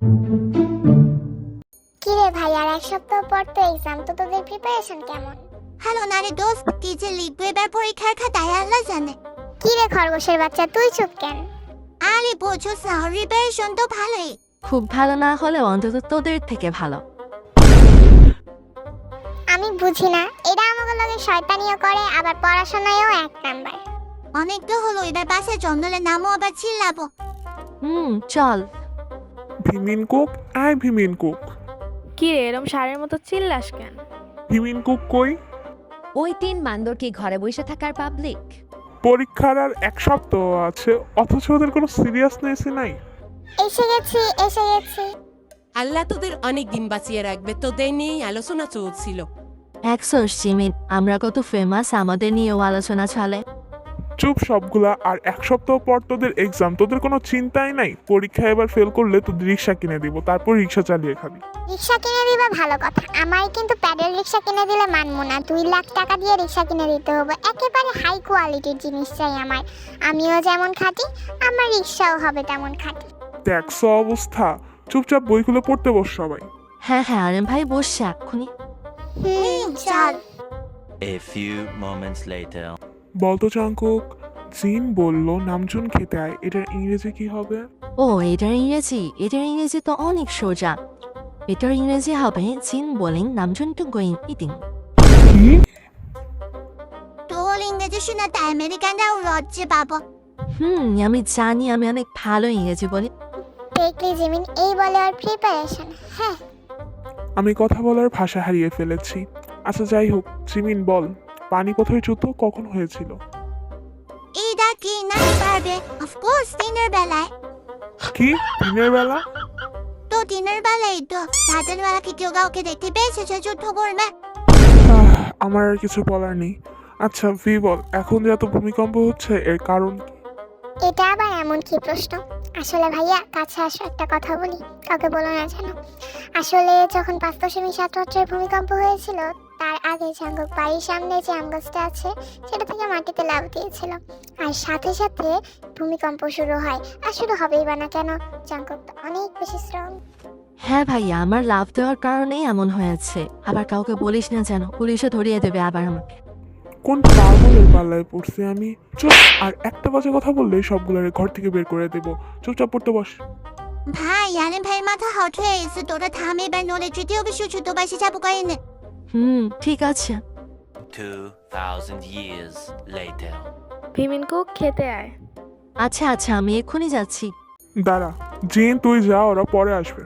কি রে ভাই, আর এক সপ্তাহ পর তো এক্সাম, তো তোদের প্রিপারেশন কেমন? হ্যালো নারে দোস্ত, কি যে লিখবে এবার পরীক্ষার খাতায় আল্লাহ জানে। কি রে খরগোশের বাচ্চা, তুই চুপ কেন? আরে বোঝো না, প্রিপারেশন তো ভালোই। খুব ভালো না হলেও অন্তত তোদের থেকে ভালো। আমি বুঝি না, এরা আমাকে লগে শয়তানিও করে আবার পড়াশোনায়ও এক নাম্বার। অনেক তো হলো, এবার বাসে জঙ্গলের নামও আবার চিল্লাবো। চল। ভিমিন কুক, আয় ভিমিন কুক। কি রে এরম সারের মতো চিল্লাস কেন? ভিমিন কুক কই? ওই তিন বান্দর কি ঘরে বসে থাকার পাবলিক? পরীক্ষার আর এক সপ্তাহ আছে, অথচ ওদের কোনো সিরিয়াসনেসই নাই। এসে গেছি। আল্লাহ তোদের অনেক দিন বাঁচিয়ে রাখবে, তোদের নিয়েই আলোচনা চলছিল। একশোস জিমিন, আমরা কত ফেমাস, আমাদের নিয়েও আলোচনা চলে। চুপ সবগুলা। আর এক সপ্তাহ পর তোদের এক্সাম, তোদের কোনো চিন্তাই নাই। পরীক্ষা এবার ফেল করলে তোদের রিক্সা কিনে দিব, তারপর রিক্সা চালিয়ে খাবি। রিক্সা কিনে দিবা ভালো কথা, আমার কিন্তু প্যাডেল রিক্সা কিনে দিলে মানবো না। 2 লাখ টাকা দিয়ে রিক্সা কিনে দিতে হবে, একেবারে হাই কোয়ালিটির জিনিস চাই আমার। আমিও যেমন খাটি, আমার রিক্সাও হবে তেমন খাটি। দেখছো অবস্থা, চুপচাপ বইগুলো পড়তে বস সবাই। হ্যাঁ আরেম ভাই বসছে এক্ষুনি। চল। A few moments later. বলতো চাঙ্কুক, জিন বললো নামজুন খেতে আয়, এটার ইংরেজি কি হবে? ও এটার ইংরেজি তো অনেক সোজা। এটার ইংরেজি হবে জিন bowling Namjoon two going eating. কি? তোর ইংরেজি শুনে তো আমেরিকানরাও লজ্জে পাবো। আমি জানি, আমি অনেক ভালো ইংরেজি বলি। দেখলি জিমিন, এই বলে আর প্রিপারেশন। হ্যাঁ, আমি কথা বলার ভাষা হারিয়ে ফেলেছি। আচ্ছা যাই হোক, জিমিন বল, পানিপথের যুদ্ধ কখন হয়েছিল? এইটা কি না পারবে? অফকোর্স দিনের বেলায়। কি দিনের বেলা? তো দিনের বেলায় তো রাতের বেলা কি কেউ কাউকে দেখতে পেয়েছে যে যুদ্ধ করবে? আমার আর কিছু বলার নেই। আচ্ছা ভি বল, এখন যে এত ভূমিকম্প হচ্ছে এর কারণ কি? এটা আবার এমন কি প্রশ্ন? আসলে ভাইয়া, কাছে আসো, একটা কথা বলি, কাউকে বলো না যেন। আসলে যখন 5.7 ভূমিকম্প হয়েছিল, তার আগে জাঙ্গুক বাড়ির সামনে যে আম গাছটা আছে সেটা থেকে মাটিতে লাফ দিয়েছিল, আর সাথে সাথে ভূমিকম্প শুরু হয়। আর শুরু হবেই বা না কেন, জাঙ্গুক তো অনেক বেশি স্ট্রং। হ্যাঁ ভাইয়া, আমার লাভ দেওয়ার কারণেই এমন হয়েছে। আবার কাউকে বলিস না যেন, পুলিশে ধরিয়ে দেবে আবার আমাকে। কোন পাগলের পাল্লায় পড়ছি আমি? চুপ! আর একটা বাজে কথা বললে সবগুলোর ঘর থেকে বের করে দেব। চুপচাপ পড়তে বস। ভাই আরে ভাই, মাথা হট হয়ে এসে তোরা থামে, এবার নলে তৃতীয় বিশ্ব যুদ্ধ বাসে যাবো কয়েনে। ঠিক আছে। 2000 years later. ভিমিন কুক খেতে আয়। আচ্ছা আমি এক্ষুনি যাচ্ছি। দাঁড়া জিন, তুই যা, ওরা পরে আসবে।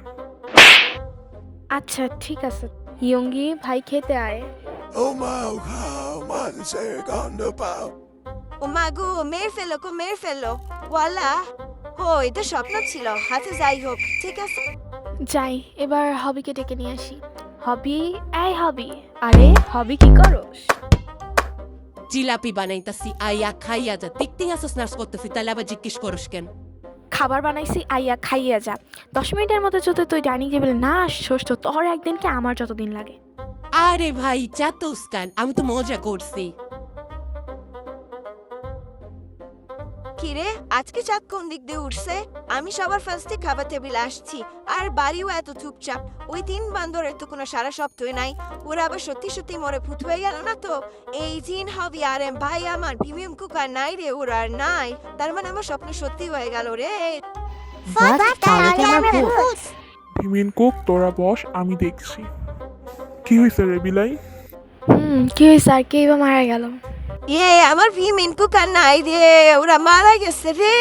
আচ্ছা ঠিক আছে। ইয়ঙ্গি ভাই খেতে আয়। ও মাগো, মেরে ফেলো ওয়ালা। হো, এটা স্বপ্ন ছিল। হাতে যাই হোক, ঠিক আছে। যাই, এবার হবিকে ডেকে নিয়ে আসি। হবি, এই হবি। আরে হবি কি করস? জিলাপি বানাইতাছি, আইয়া খাইয়া যা। দেখতেই আসস নার্স করতেছি, তাহলে আবার জিজ্ঞেস করস কেন? খাবার বানাইছি, আইয়া খাইয়া যা। 10 মিনিটের মধ্যে যদি তুই ডাইনিং টেবিলে না আসছস তো তোর একদিনকে আমার যতদিন লাগে। আরে ভাই চাতোস কেন, আমি তো মজা করছি। কিরে, আজকে চাঁদ কোন দিক দিয়ে উঠছে? আমি সবার ফার্স্টে খাবার টেবিলে আসছি, আর বাড়িও এত চুপচাপ। ওই 3 বান্দরের তো কোনো সারা শব্দই নাই। ওরা আবার সত্যি মরে ভূত হয়ে গেল না তো? এই জিন, হবি আর এম ভাই আমার প্রিমিয়াম কুকার নাই রে, ওরা আর নাই। তার মানে আমার স্বপ্ন সত্যি হয়ে গেল রে। তাহলে কি আমরা ভূত? ভিমিন কুক, তোরা বস, আমি দেখছি। কি হয়েছে রে বিলাই? কি হয়েছে? আর কে বা মারা গেল? আমার প্রিমিয়াম কুকার নাই রে, ওরা মারা গেছে রে।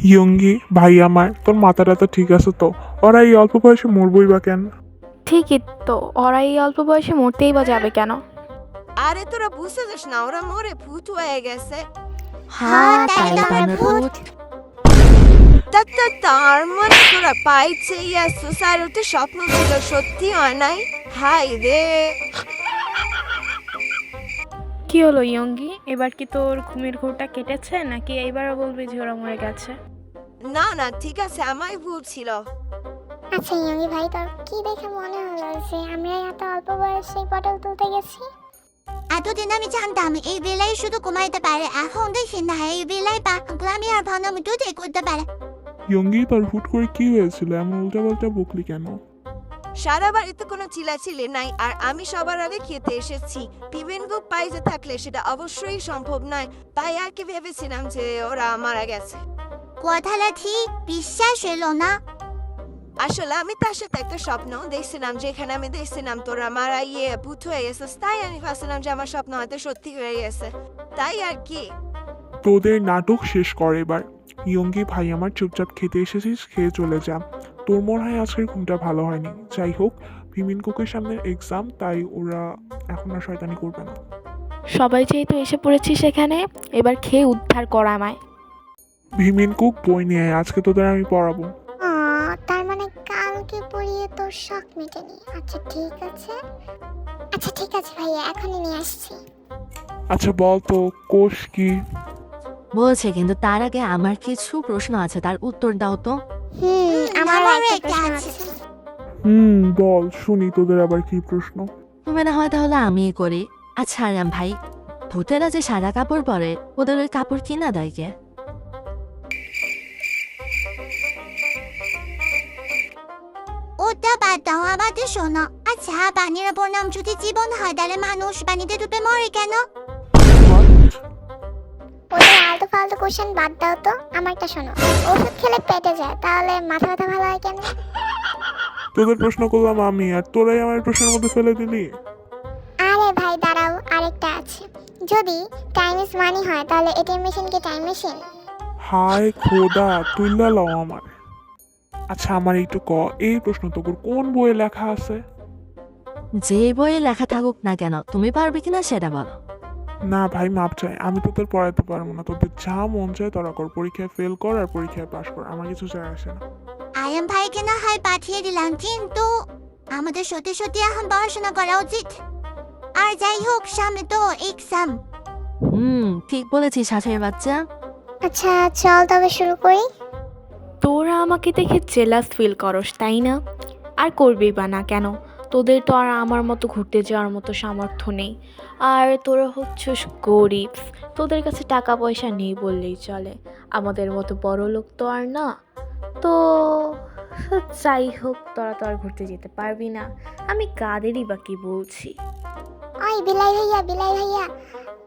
ইয়ঙ্গি ভাই আমার, তোর মাথাটা তো ঠিক আছে তো? ওরা এই অল্প বয়সে মরবই বা কেন? ঠিকই তো, ওরা এই অল্প বয়সে মরতেই বা যাবে কেন? আরে তোরা বুঝতে যাস না, ওরা মরে ভূত হয়ে গেছে। তাহলে তো আমরা ভূত। তার মানে তোরা পাইছে আর ওটা স্বপ্ন ছিল, সত্যি হয় নাই। হাই রে। কি হলো ইয়ঙ্গি, এবার কি তোর ঘুমের ঘোরটা কেটেছে নাকি এইবারও বলবি যে ওরা মরে গেছে? না ঠিক আছে, আমায় ভুল ছিল। আচ্ছা ইয়ঙ্গি ভাই, তোর কি দেখে মনে হলো যে আমরা এত অল্প বয়সে পটল তুলতে গেছি? এতদিন আমি জানতাম এই বেলায় শুধু ঘুমাইতে পারে, এখন দেখি না এই বেলায় পাগলামি আর ভাঙামি দুটোই করতে পারে। ইয়ঙ্গি, তোর হুট করে কি হয়েছিল? এমন উল্টাপাল্টা বকলি কেন? সারা বাড়িতে কোনো চিল্লাচিল্লি নাই আর আমি সবার আগে খেতে এসেছি। পিবেনগুক পাইজে থাকলে সেটা অবশ্যই সম্ভব নয়, তাই আর কি ভেবেছিলাম যে ওরা মারা গেছে। কথাটা ঠিক বিশ্বাস এলো না। আসলে আমি তার সাথে একটা স্বপ্ন দেখছিলাম, যেখানে আমি দেখছিলাম তোরা মারা গিয়ে ভূত হয়ে গেছিস, তাই আমি ভাবছিলাম যে আমার স্বপ্ন হয়তো সত্যি হয়ে গেছে, তাই আর কি। তোদের নাটক শেষ কর এবার। ইয়ঙ্গি ভাই আমার, চুপচাপ খেতে এসেছিস, খেয়ে চলে যা। তোর মনে হয় আজকের ঘুমটা ভালো হয়নি। যাই হোক, ভিমিনকুকের সামনে এক্সাম, তাই ওরা এখন আর শয়তানি করবে না। সবাই যেহেতু এসে পড়েছি সেখানে, এবার খেয়ে উদ্ধার করা আমায়। ভিমিনকুক, বই নিয়ে আয়, আজকে তোদের আমি পড়াবো। তার মানে কালকে পড়িয়ে তোর শখ মেটেনি। আচ্ছা ঠিক আছে, আচ্ছা ঠিক আছে ভাইয়া, এখনই নিয়ে আসছি। আচ্ছা বল তো, কোষ কি? বলছে, কিন্তু তার আগে আমার কিছু প্রশ্ন আছে, তার উত্তর দাও তো। আমারও আমারও একটা একটা প্রশ্ন আছে। আছে। বল শুনি, তোদের আবার কি প্রশ্ন? তুমি না হয় তাহলে আমি করি। আচ্ছা আরাম ভাই, ভূতেরা যে সাদা কাপড় পরে, ওদের ওই কাপড় কিনা দেয় কে? ওটা বাদ দাও, আমাদের শোনো। আচ্ছা, পানির ওপর নাম যদি জীবন হয় তাহলে মানুষ পানিতে ডুবে মরে কেন? ওদের আলতু ফালতু কোশ্চেন বাদ দাও তো, আমারটা শোনো। ওষুধ খেলে পেটে যায়, তাহলে মাথা ব্যথা ভালো হয় কেন? তোদের প্রশ্ন করলাম আমি, আর তোরাই আমার প্রশ্নের মধ্যে ফেলে দিলি। আরে ভাই দাঁড়াও, আরেকটা আছে। যদি টাইম ইজ মানি হয়, তাহলে এটিএম মেশিন কি টাইম মেশিন? হায় খোদা, তুইলা লও আমার। আচ্ছা আমার একটু ক, এই প্রশ্ন তোর কোন বইয়ে লেখা আছে? যে বইয়ে লেখা থাকুক না কেন, তুমি পারবে কিনা সেটা বলো। না ভাই মাপ চাই, আমি তোদের পড়াতে পারবো না। তোদের যা মন চায় তোরা কর, পরীক্ষায় ফেল কর আর পরীক্ষায় পাশ কর, আমার কিছু যায় আসে না। আয়াম ভাইকে না হয় পাঠিয়ে দিলাম, কিন্তু আমাদের সত্যি সত্যি এখন পড়াশোনা করা উচিত। আর যাই হোক, সামনে তো এক্সাম। ঠিক বলেছিস ছাছের বাচ্চা। আচ্ছা চল তবে শুরু করি। তোরা আমাকে দেখে জেলাস ফিল করস তাই না? আর করবি বা না কেন, তোদের তো আর আমার মতো ঘুরতে যাওয়ার মতো সামর্থ্য নেই। আর তোরা হচ্ছিস গরিব, তোদের কাছে টাকা পয়সা নেই বললেই চলে। আমাদের মতো বড় লোক তো আর না। তো যাই হোক, তোরা তো আর ঘুরতে যেতে পারবি না, আমি কাদেরই বা কি বলছি। ওই বিলাই ভাইয়া, বিলাই ভাইয়া,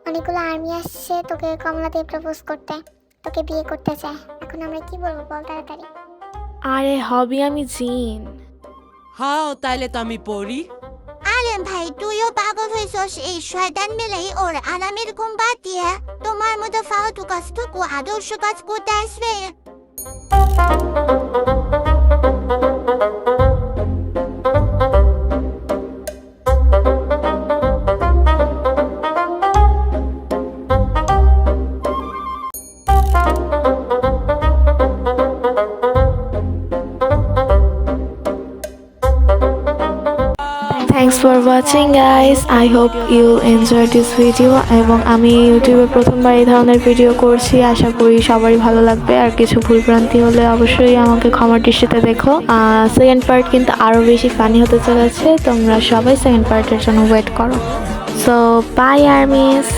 অনেকগুলো আর্মি আসছে তোকে কমলাতে প্রপোজ করতে, তোকে বিয়ে করতে চায়। এখন আমরা কি বলবো বল তাড়াতাড়ি। আরে হবি আমি জিন। হাও, তাইলে তো আমি পড়ি। আলেম ভাই, তুইও পাগল হয়েছস? এই শয়তান মিলেই ওর আরামের ঘুম বাদ দিয়ে তোমার মতো ফালতু কাজটুকু আদর্শ কাজ করতে আসবে। Thanks for watching guys, I hope you enjoyed this video এবং আমি ইউটিউবে প্রথমবার এই ধরনের ভিডিও করছি, আশা করি সবারই ভালো লাগবে। আর কিছু ভুলভ্রান্তি হলে অবশ্যই আমাকে ক্ষমার দৃষ্টিতে দেখো। সেকেন্ড পার্ট কিন্তু আরও বেশি ফানি হতে চলেছে, তোমরা সবাই সেকেন্ড পার্টের জন্য ওয়েট করো। So bye armies.